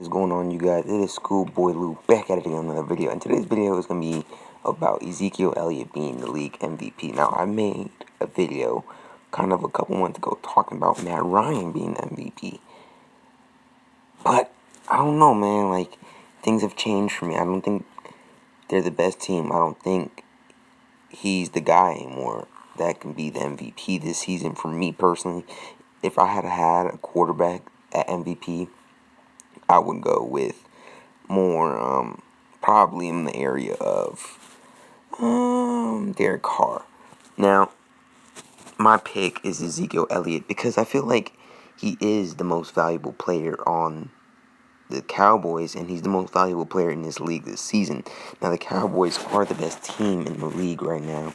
What's going on, you guys? It is Schoolboy Lou back at it again with another video, and today's video is going to be about Ezekiel Elliott being the league MVP. Now, I made a video kind of a couple months ago talking about Matt Ryan being the MVP, but I don't know, man. Like, things have changed for me. I don't think they're the best team. I don't think he's the guy anymore that can be the MVP this season. For me personally, if I had had a quarterback at MVP, I would go with more, probably in the area of Derek Carr. Now, my pick is Ezekiel Elliott because I feel like he is the most valuable player on the Cowboys, and he's the most valuable player in this league this season. Now, the Cowboys are the best team in the league right now,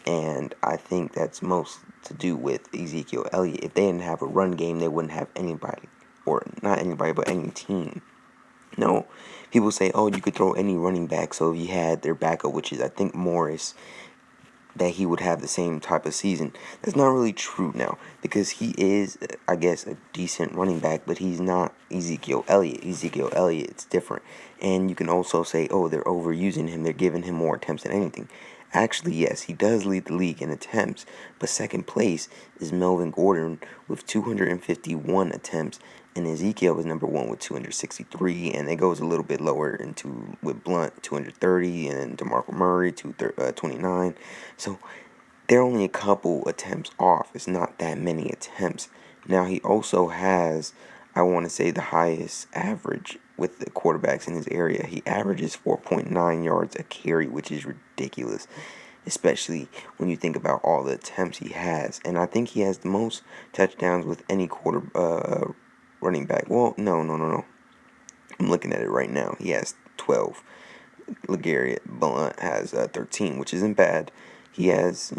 and I think that's most to do with Ezekiel Elliott. If they didn't have a run game, they wouldn't have anybody, or not anybody, but any team. No, people say, oh, you could throw any running back. So if you had their backup, which is, I think, Morris, that he would have the same type of season. That's not really true now because he is, I guess, a decent running back, but he's not Ezekiel Elliott. Ezekiel Elliott's different. And you can also say, oh, they're overusing him. They're giving him more attempts than anything. Actually, yes, he does lead the league in attempts, but second place is Melvin Gordon with 251 attempts, and Ezekiel was number one with 263, and it goes a little bit lower into with Blunt 230, and DeMarco Murray 229. So they're only a couple attempts off. It's not that many attempts. Now he also has, I want to say, the highest average with the quarterbacks in his area. He averages 4.9 yards a carry, which is ridiculous, especially when you think about all the attempts he has. And I think he has the most touchdowns with any running back. Well, no. I'm looking at it right now. He has 12. LeGarrette Blunt has 13, which isn't bad. He has,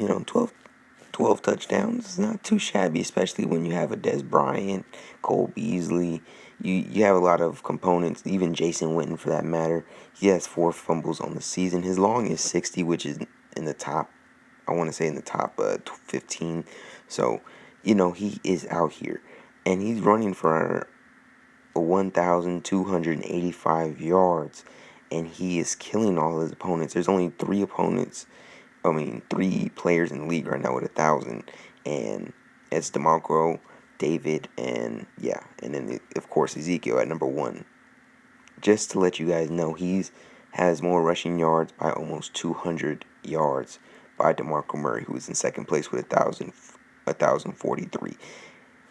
12 touchdowns. It's not too shabby, especially when you have a Des Bryant, Cole Beasley. You have a lot of components, even Jason Witten for that matter. He has 4 fumbles on the season. His long is 60, which is in the top, I want to say in the top 15. So, he is out here. And he's running for 1,285 yards. And he is killing all his opponents. There's only 3 players in the league right now with 1,000, and it's DeMarco, David, and then of course Ezekiel at number 1. Just to let you guys know, has more rushing yards by almost 200 yards by DeMarco Murray, who is in second place with 1,043,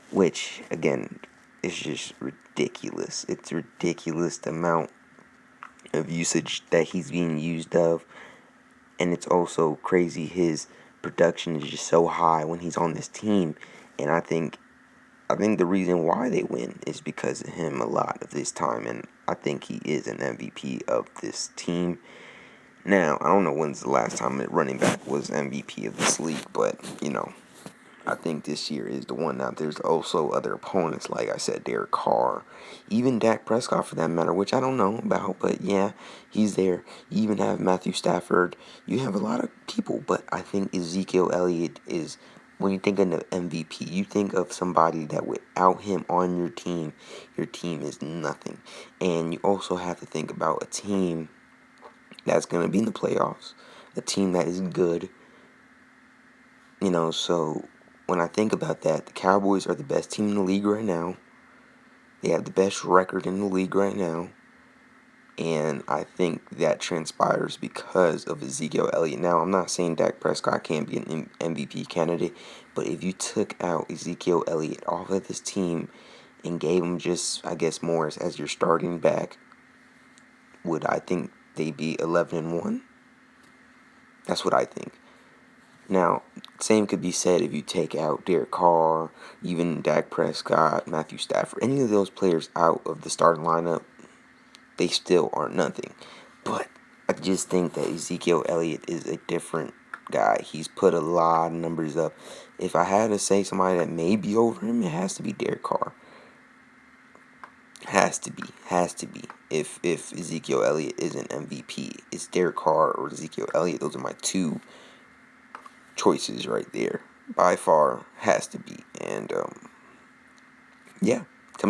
which again is just ridiculous. It's ridiculous the amount of usage that he's being used of, and it's also crazy his production is just so high when he's on this team. And I think the reason why they win is because of him a lot of this time, and I think he is an MVP of this team. Now, I don't know when's the last time that running back was MVP of this league, but I think this year is the one. Now, there's also other opponents, like I said, Derek Carr, even Dak Prescott for that matter, which I don't know about, but yeah, he's there. You even have Matthew Stafford. You have a lot of people, but I think Ezekiel Elliott is, when you think of the MVP, you think of somebody that without him on your team is nothing. And you also have to think about a team that's going to be in the playoffs, a team that is good, so when I think about that, the Cowboys are the best team in the league right now. They have the best record in the league right now. And I think that transpires because of Ezekiel Elliott. Now, I'm not saying Dak Prescott can't be an MVP candidate, but if you took out Ezekiel Elliott off of this team and gave him just, I guess, Morris as your starting back, would I think they'd be 11-1? That's what I think. Now, same could be said if you take out Derek Carr, even Dak Prescott, Matthew Stafford, any of those players out of the starting lineup, they still are nothing. But I just think that Ezekiel Elliott is a different guy. He's put a lot of numbers up. If I had to say somebody that may be over him, it has to be Derek Carr. Has to be. If Ezekiel Elliott is an MVP, it's Derek Carr or Ezekiel Elliott. Those are my 2 choices right there. By far, has to be. And tell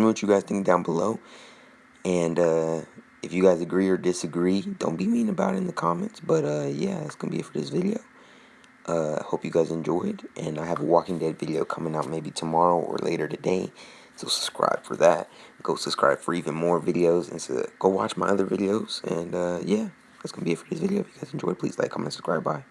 me what you guys think down below. And if you guys agree or disagree, don't be mean about it in the comments. But yeah, that's gonna be it for this video. Hope you guys enjoyed, and I have a Walking Dead video coming out maybe tomorrow or later today, so subscribe for that. Go subscribe for even more videos, and so go watch my other videos. And yeah, that's gonna be it for this video. If you guys enjoyed, please like, comment, subscribe. Bye.